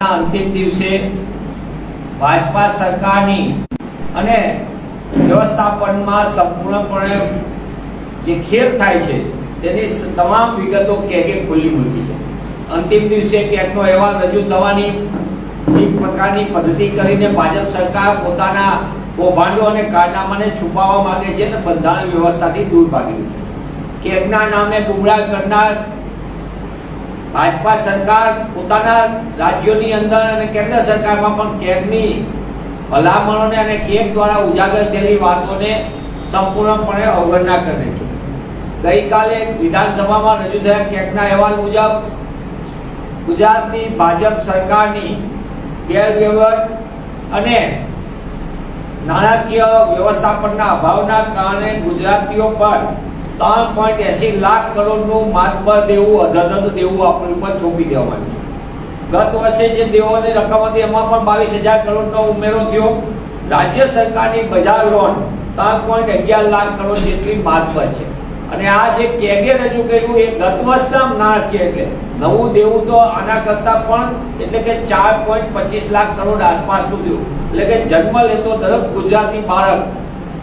અંતિમ દિવસે ભાજપા સરકારની અને વ્યવસ્થાપનમાં સંપૂર્ણપણે જે ખેલ થાય છે તેની તમામ વિગતો કે ખુલ્લી મૂકી છે. અંતિમ દિવસે કેગનો અહેવાલ રજૂ થવાની એક પ્રકારની પદ્ધતિ કરીને ભાજપ સરકાર પોતાના કૌભાંડો અને કારનામાને છુપાવવા માંગે છે અને બંધારણ વ્યવસ્થાથી દૂર ભાગી છે. કેગના નામે ગુમરાહ કરનાર ભાજપા સરકાર પોતાના રાજ્યોની અંદર અને કેન્દ્ર સરકારમાં પણ કેગની ભલામણોને અને કેગ દ્વારા ઉજાગર થયેલી વાતોને સંપૂર્ણપણે અવગણના કરે છે. ગઈકાલે વિધાનસભામાં રજૂ થયા કેગના અહેવાલ મુજબ ગુજરાતની ભાજપ સરકારની ગેરવ્યવહાર અને નાણાકીય વ્યવસ્થાપનના અભાવના કારણે ગુજરાતીઓ પર 3.80 લાખ કરોડનું માતબર દેવું અધધધ દેવું આપણી ઉપર થોપી દેવામાં આવ્યું. ગત વર્ષે જે દેવોની રકમ હતી એમાં પણ 22,000 કરોડનો ઉમેરો થયો. રાજ્ય સરકારની બજાર લોન 3.11 લાખ કરોડ જેટલી માતબર છે. અને આ જે કેગે રજૂ કર્યું એ ગત વર્ષના નાણાકીય એટલે નવું દેવું તો આના કરતા પણ એટલે કે 4.25 લાખ કરોડ આસપાસનું દેવું, એટલે કે જન્મ લેતો દરેક ગુજરાતી બાળક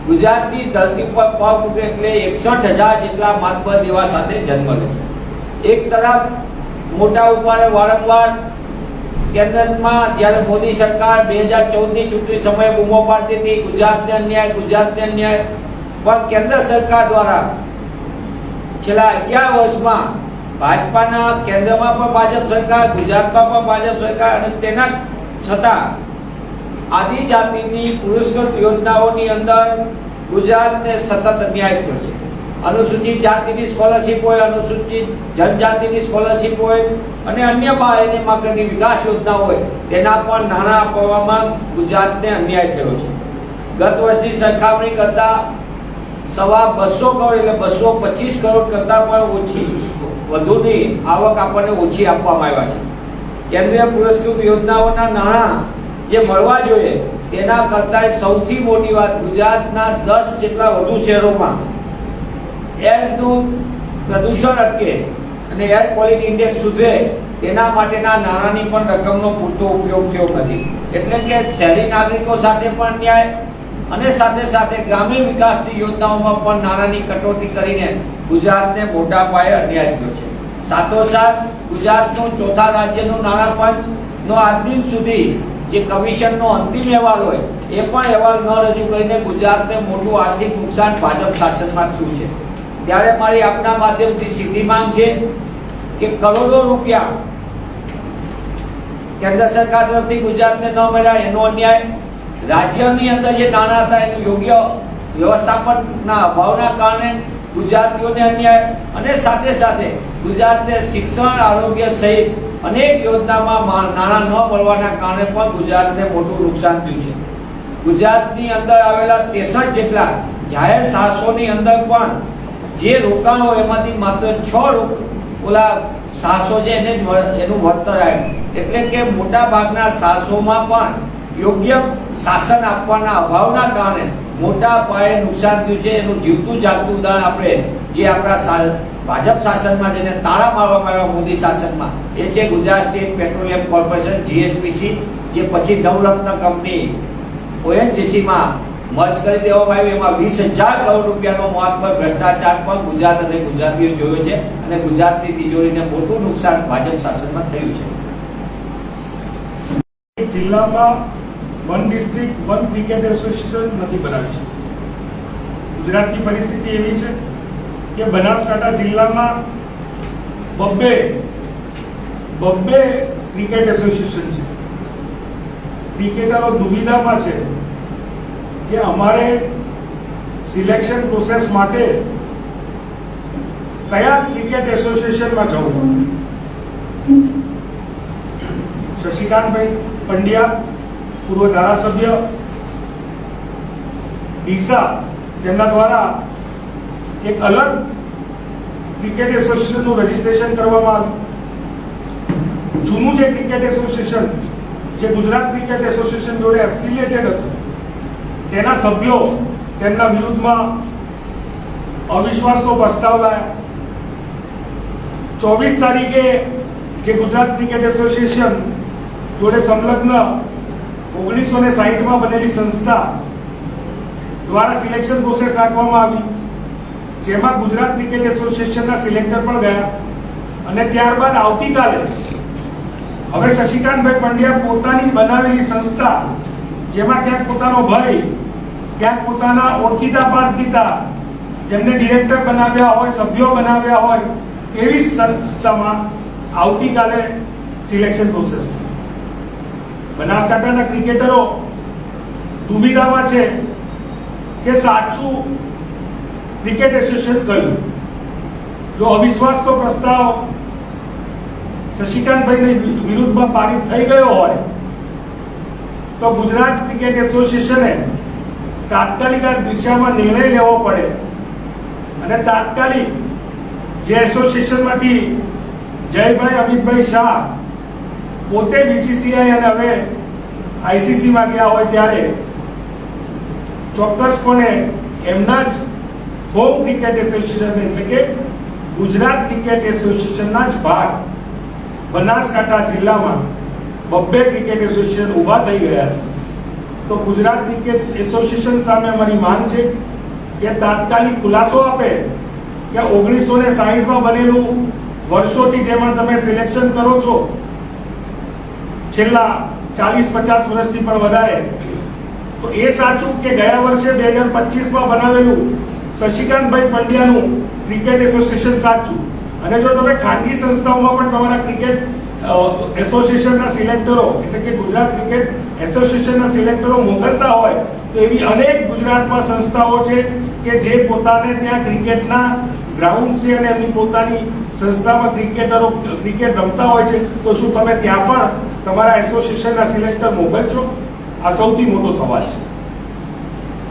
ગુજરાતની ધરતી પર પગ મૂકે એટલે 61,000 જેટલા માતબર દેવા સાથે જન્મ લે છે. એક તરફ મોટા ઉપાડે વારંવાર કેન્દ્રમાં જ્યારે મોદી સરકાર 2014ની ચૂંટણી સમયે બૂમો પાડતી હતી ગુજરાતને અન્યાય, પણ કેન્દ્ર સરકાર દ્વારા છેલ્લા 11 વર્ષમાં ભાજપાના કેન્દ્રમાં પણ ભાજપ સરકાર, ગુજરાતમાં પણ ભાજપ સરકાર અને તેના છતાં આદિજાતિની પુરસ્કૃત યોજનાઓની અંદર ગુજરાતને સતત અન્યાય થયો છે. અનુસૂચિત જાતિની સ્કોલરશીપ હોય, અનુસૂચિત જનજાતિની સ્કોલરશીપ હોય અને અન્ય બાહ્ય માર્ગની વિકાસ યોજના હોય તેના પણ નાણાં આપવામાં ગુજરાતને અન્યાય થયો છે. ગત વર્ષની સરખામણી કરતા 250 કરોડ એટલે 225 કરોડ કરતા પણ વધુની આવક આપણને ઓછી આપવામાં આવ્યા છે. કેન્દ્રીય પુરસ્કૃત યોજનાઓના નાણાં જે મળવા જોઈએ તેના કરતાં સૌથી મોટી વાત ગુજરાતના 10 જેટલા વધુ શહેરોમાં એરનું પ્રદૂષણ અટકે અને એર ક્વોલિટી ઇન્ડેક્સ સુધરે તેના માટેના નાણાંની પણ રકમનો પૂરતો ઉપયોગ થયો નથી. એટલે કે શહેરી નાગરિકો સાથે પણ ન્યાય અને સાથે સાથે ગ્રામીણ વિકાસની યોજનાઓમાં પણ નાણાંની કટોતી કરીને ગુજરાતને મોટા પાયે અન્યાય થયો છે. સાથોસાથ ગુજરાતનું ચોથા રાજ્યનું નાણાં પંચનો આજ દિન સુધી જે કમિશનનો અંતિમ અહેવાલ હોય એ પણ અહેવાલ ન રજૂ કરીને ગુજરાતને મોટું આર્થિક નુકસાન ભાજપ શાસનમાં થયું છે. ત્યારે મારી આપના માધ્યમથી સીધી માંગ છે કે કરોડો રૂપિયા કેન્દ્ર સરકાર તરફથી ગુજરાતને ન મળ્યા એનો અન્યાય, રાજ્યની અંદર જે નાણાં હતા એનું યોગ્ય વ્યવસ્થાપનના અભાવના કારણે ગુજરાતીઓને અન્યાય અને સાથે સાથે ગુજરાતને શિક્ષણ, આરોગ્ય સહિત અનેક યોજનામાં નાણાં ન મળવાના કારણે પણ ગુજરાતને મોટું નુકસાન થયું છે. ગુજરાતની અંદર આવેલા 63 જેટલા જાહેર સાહસોની અંદર પણ જે રોકાણો એમાંથી માત્ર 6 સાહસો છે એને એનું વળતર આવ્યું. એટલે કે મોટા ભાગના સાહસોમાં પણ યોગ્ય શાસન આપવાના અભાવના કારણે મોટા પાયે નુકસાન થયું છે. એનું જીવતું જાગતું ઉદાહરણ આપણે જે આપણા ભાજપ શાસનમાં જેને તાળા મારવામાં આવ્યા મોદી શાસનમાં એ છે Gujarat state petroleum corporation GSPC, જે પછી નવરત્ન કંપની ONGCમાં મર્જ કરી દેવામાં આવી. એમાં 20,000 કરોડ રૂપિયાનો માતબર ભ્રષ્ટાચાર પણ ગુજરાત અને ગુજરાતીઓ જોયો છે અને ગુજરાતની તિજોરીને મોટું નુકસાન ભાજપ શાસનમાં થયું છે. જિલ્લામાં one district one cricket association નથી બનાવી છે. ગુજરાતની પરિસ્થિતિ એવી છે કે બનાસકાંઠા જિલ્લામાં બબ્બે ક્રિકેટ એસોસિએશન છે. ક્રિકેટરો દુવિધામાં છે કે અમારે સિલેક્શન પ્રોસેસ માટે કયા ક્રિકેટ એસોસિએશનમાં જવું. શશિકાંતભાઈ પંડ્યા, પૂર્વ ધારાસભ્ય ડીસા, તેમના દ્વારા એક અલગ ક્રિકેટ એસોસિએશનનું રજીસ્ટ્રેશન કરવામાં આવ્યું. જૂનું જે ક્રિકેટ એસોસિએશન જે ગુજરાત ક્રિકેટ એસોસિએશન જોડે એફિલિએટેડ હતું તેના સભ્યો તેમના વિરુદ્ધમાં અવિશ્વાસનો પ્રસ્તાવ લાયા. 24 તારીખે જે ગુજરાત ક્રિકેટ એસોસિએશન જોડે સંલગ્ન 1960માં બનેલી સંસ્થા દ્વારા સિલેક્શન પ્રોસેસ રાખવામાં આવી, જેમાં ગુજરાત ક્રિકેટ એસોસિએશનના સિલેક્ટર પણ ગયા. અને ત્યારબાદ આવતીકાલે હવે શશિકાંતભાઈ પંડ્યા પોતાની બનાવેલી સંસ્થા, જેમાં ક્યાંક પોતાનો ભાઈ, ક્યાંક પોતાના ઓળખીતા પારખીતા, જેમને ડિરેક્ટર બનાવ્યા હોય, સભ્યો બનાવ્યા હોય, તેવી સંસ્થામાં આવતીકાલે સિલેક્શન પ્રોસેસ. બનાસકાંઠાના ક્રિકેટરો દુવિધામાં છે કે સાચું ક્રિકેટ એસોસિએશન કયું. જો અવિશ્વાસનો પ્રસ્તાવ શશિકાંતભાઈની વિરુદ્ધમાં પારિત થઈ ગયો હોય તો ગુજરાત ક્રિકેટ એસોસિએશને તાત્કાલિક આ દિશામાં નિર્ણય લેવો પડે અને તાત્કાલિક જે એસોસિએશનમાંથી જયભાઈ અમિતભાઈ શાહ પોતે બીસીસીઆઈ અને હવે આઈસીસીમાં ગયા હોય ત્યારે ચોક્કસપણે એમના જ હોમ ક્રિકેટ એસોસિએશન એટલે કે ગુજરાત ક્રિકેટ એસોસિએશનના જ ભાગ બનાસકાંઠા જિલ્લામાં 2 ક્રિકેટ એસોસિએશન ઊભા થઈ ગયા છે. તો ગુજરાત ક્રિકેટ એસોસિએશન સામે અમારી માંગ છે કે તાત્કાલિક ખુલાસો આપે કે 1960માં બનેલું વર્ષોથી જેમાં તમે સિલેક્શન કરો છો, છેલ્લા 40-50 વર્ષથી પણ વધારે, તો એ સાચું કે ગયા વર્ષે 2025માં બનાવેલું શશિકાંતભાઈ પંડ્યાનું ક્રિકેટ એસોસિએશન સાચું. અને જો તમે ખાનગી સંસ્થાઓમાં પણ તમારા ક્રિકેટ એસોસિએશનના સિલેક્ટરો એટલે કે ગુજરાત ક્રિકેટ એસોસિએશનના સિલેક્ટરો મોકલતા હોય તો એવી અનેક ગુજરાતમાં સંસ્થાઓ છે કે જે પોતાને ત્યાં ક્રિકેટના ગ્રાઉન્ડ છે અને એમની પોતાની સંસ્થામાં ક્રિકેટરો ક્રિકેટ રમતા હોય છે. તો શું તમે ત્યાં પણ તમારા એસોસિએશનના સિલેક્ટર મોકલશો? આ સૌથી મોટો સવાલ છે.